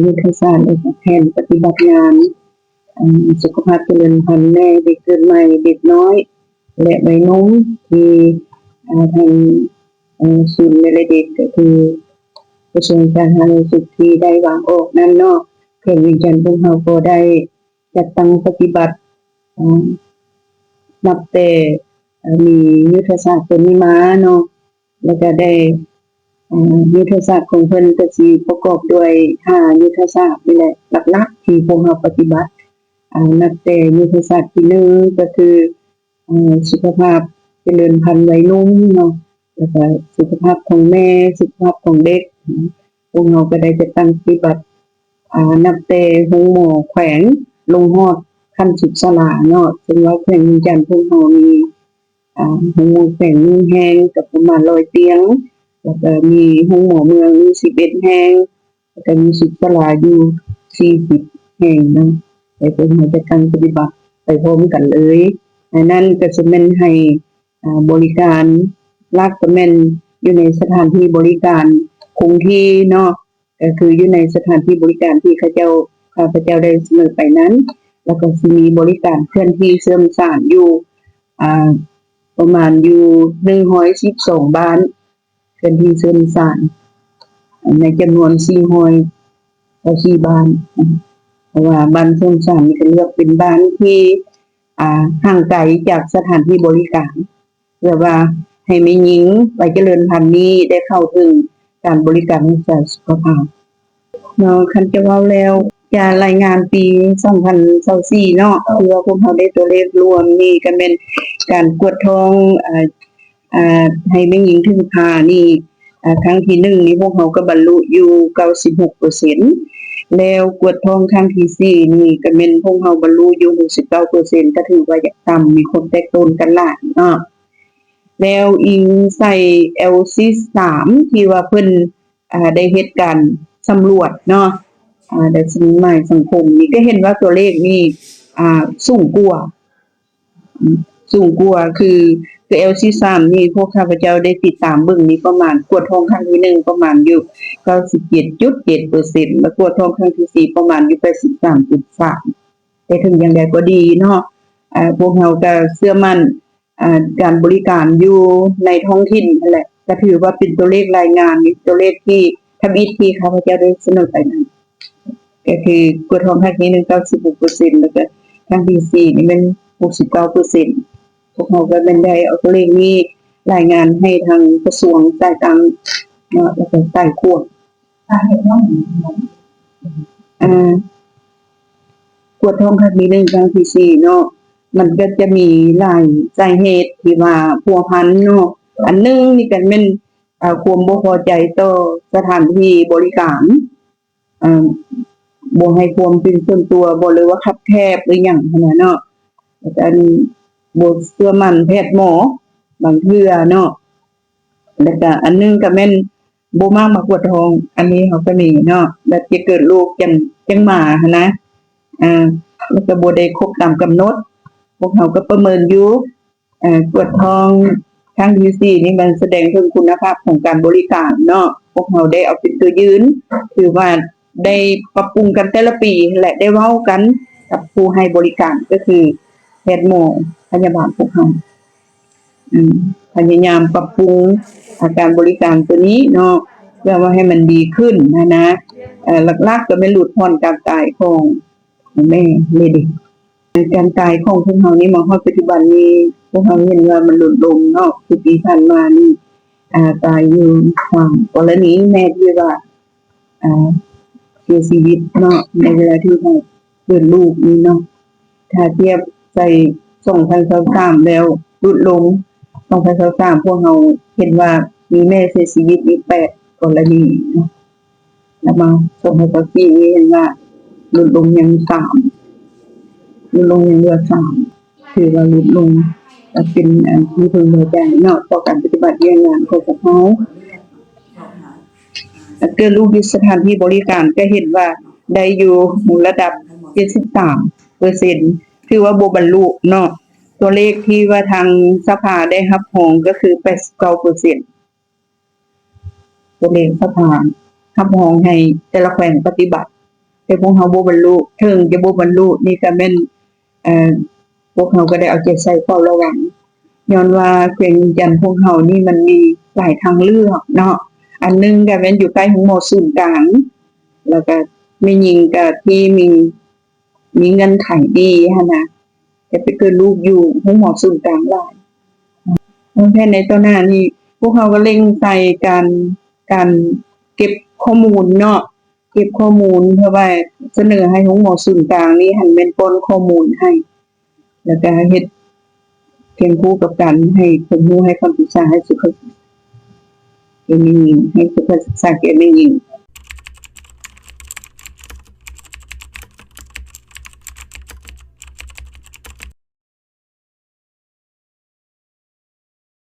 ยุทธศาสตร์แผนปฏิบัติงานสุขภาพเจริญพันธุ์ในเด็กเกิดใหม่เด็กน้อยและวัยรุ่นที่ทางศูนย์ในเด็กก็คือกระทรวงสาธารณสุขที่ได้วางออกนั้นเนาะเพื่อยืนยันพวกเราก็ได้จัดตั้งปฏิบัตินับแต่มียุทธศาสตร์ตัวนี้มาเนาะแล้วก็ได้ยุทธศาสตร์ของเพิ่นก็สิประกอบด้วย5ยุทธศาสตร์นี่แหละหลักๆที่พวกเราปฏิบัตินับแต่ยุทธศาสตร์ที่1ก็คือสุขภาพเจริญพันธุ์วัยรุ่นเนาะแล้วก็สุขภาพของแม่สุขภาพของเด็กพวกเราก็ได้จัดตั้งปฏิบัตินับแต่โรงหมอแขวงลงฮอดขั้นสุดสลาเนาะซึ่งว่าแขวงวิญญาณพวกเรามีโรงหมอแขวงแห่งกับประมาณ100เตียงแล้วก็มีโรงหมอเมืองมี11แห่งแล้วก็มีสุดสลาอยู่40แห่งเนาะไปพวกเราจัดตั้งปฏิบัติไปพร้อมกันเลยนั่นก็สิแม่นให้บริการรักก็แม่นอยู่ในสถานที่บริการคงที่เนาะก็คืออยู่ในสถานที่บริการที่ข้าพเจ้าได้เสนอไปนั้นแล้วก็สิมีบริการเคลื่อนที่เสริมสร้างอยู่ประมาณอยู่112บ้านเคลื่อนที่เสริมสร้างในจำนวน404บ้านเพราะว่าบ้านเสริมสร้างนี่ก็เลือกเป็นบ้านที่ห่างไกลจากสถานที่บริการเพื่อว่าให้แม่หญิงวัยเจริญพันธุ์นี้ได้เข้าถึงการบริการด้านสุขภาพเนาะคันจะเว้าแล้วจะรายงานปี2024เนาะคือว่าพวกเราได้ตัวเลขรวมนี่ก็แม่นการกวดท้องให้แม่หญิงถึงผ่านี่ครั้งที่1นี่พวกเราก็บรรลุอยู่ 96% แล้วกวดท้องครั้งที่4นี่ก็แม่นพวกเราบรรลุอยู่ 69% ก็ถือว่ายังต่ำมีความแตกต่างกันหลายเนาะแล้วอิงใส่ LC3 ที่ว่าเพิ่นได้เฮ็ดการสำรวจเนาะได้สมัยสังคมนี่ก็เห็นว่าตัวเลขนี่สูงกว่าคือ LC3 นี่พวกข้าพเจ้าได้ติดตามเบิ่งนี่ประมาณกวดท้องครั้งที่1ประมาณอยู่ 97.7% แล้วกวดท้องครั้งที่4ประมาณอยู่ 83.3 แต่ถึงอย่างใดก็ดีเนาะพวกเราก็เชื่อมั่นการบริการอยู่ในท้องถิ่นนั่นแหละก็ถือว่าเป็นตัวเลขรายงานนี่ตัวเลขที่ทบิดที่ข้าพเจ้าได้เสนอไปนั้นก็คือกวดท้องครั้งที่1 96% แล้วก็ครั้งที่4นี่มัน 69%พวกเราก็แม่นได้เอาตัวเลขนี้รายงานให้ทางกระทรวงจ่ายตังค์เนาะแล้วก็ใต้ควบเฮ็ดกวดท้องครั้งที่1ครั้งที่4เนาะมันก็จะมีหลายสาเหตุที่ว่าพัวพันเนาะอันนึงนี่ก็แม่นความบ่พอใจต่อสถานที่บริการบ่ให้ความเป็นส่วนตัวบ่เลยว่าคับแคบหรือหยังหั่นน่ะเนาะอันบ่เชื่อมั่นแพทย์หมอบางเทื่อเนาะแล้วก็อันนึงก็แม่นบ่มักมากวดท้องอันนี้เฮาก็มีเนาะแล้วจะเกิดโรคจังหมาหั่นนะแล้วก็บ่ได้ครบตามกำหนดพวกเราก็ประเมินอยู่กวดท้องครั้งที่4นี่มันแสดงถึงคุณภาพของการบริการเนาะพวกเราได้เอาเป็นตัวยืนคือว่าได้ปรับปรุงกันแต่ละปีและได้เว้ากันกับผู้ให้บริการก็คือแพทย์หมอพยาบาลพวกเราพยายามปรับปรุงการบริการตัวนี้เนาะเพื่อว่าให้มันดีขึ้นนะหลักๆก็เป็นหลุดพ้นการตายของแม่เลยดิการตายของพวกเรานี่มาฮอดปัจจุบันนี้พวกเราเห็นว่ามันลดลงเนาะคือปีผ่านมานี่ตายอยู่3กรณีแม่ที่ว่าเสียชีวิตเนาะในเวลาที่เขาเกิดลูกนี่เนาะถ้าเทียบใส่2023แล้วลดลง2023พวกเราเห็นว่ามีแม่เสียชีวิตอีก8กรณีเนาะแล้วมา2024นี้เห็นว่าลดลงยัง3ลดลงยังเหลือ3ถือว่าลดลงก็เป็นที่พึงพอใจเนาะต่อการปฏิบัติงานของพวกเราเกิดลูกอยู่สถานที่บริการก็เห็นว่าได้อยู่ระดับ 73% ถือว่าบ่บรรลุเนาะตัวเลขที่ว่าทางสภาได้รับรองก็คือ 89% ตัวเลขสภารับรองให้แต่ละแขวงปฏิบัติ แต่พวกเฮาบ่บรรลุถึงจะบ่บรรลุนี่ก็แม่นเอ่อพวกเฮาก็ได้เอาใจใส่เฝ้าระวังย้อนว่าเพียงยันพวกเฮานี่มันมีหลายทางเลือกเนาะอันหนึงก็แม่นอยู่ใกล้ของหมอศูนย์กลางแล้วก็แม่หญิงก็ที่มีเงินไขดีหั่นน่ะจะไปเกิดลูกอยู่ของหมอศูนย์กลางหลายแค่ในตอนหน้านี่พวกเฮาก็เร่งใส่การเก็บข้อมูลเนาะเก็บข้อมูลเพื่อว่าเสนอให้ของหมอศูนย์กลางนี่หันเป็นป้นข้อมูลให้แล้วก็เฮ็ดเคียงคู่กับการให้ความรู้ให้คำปรึกษาให้สุขให้สุขศึกษาแก่แม่หญิง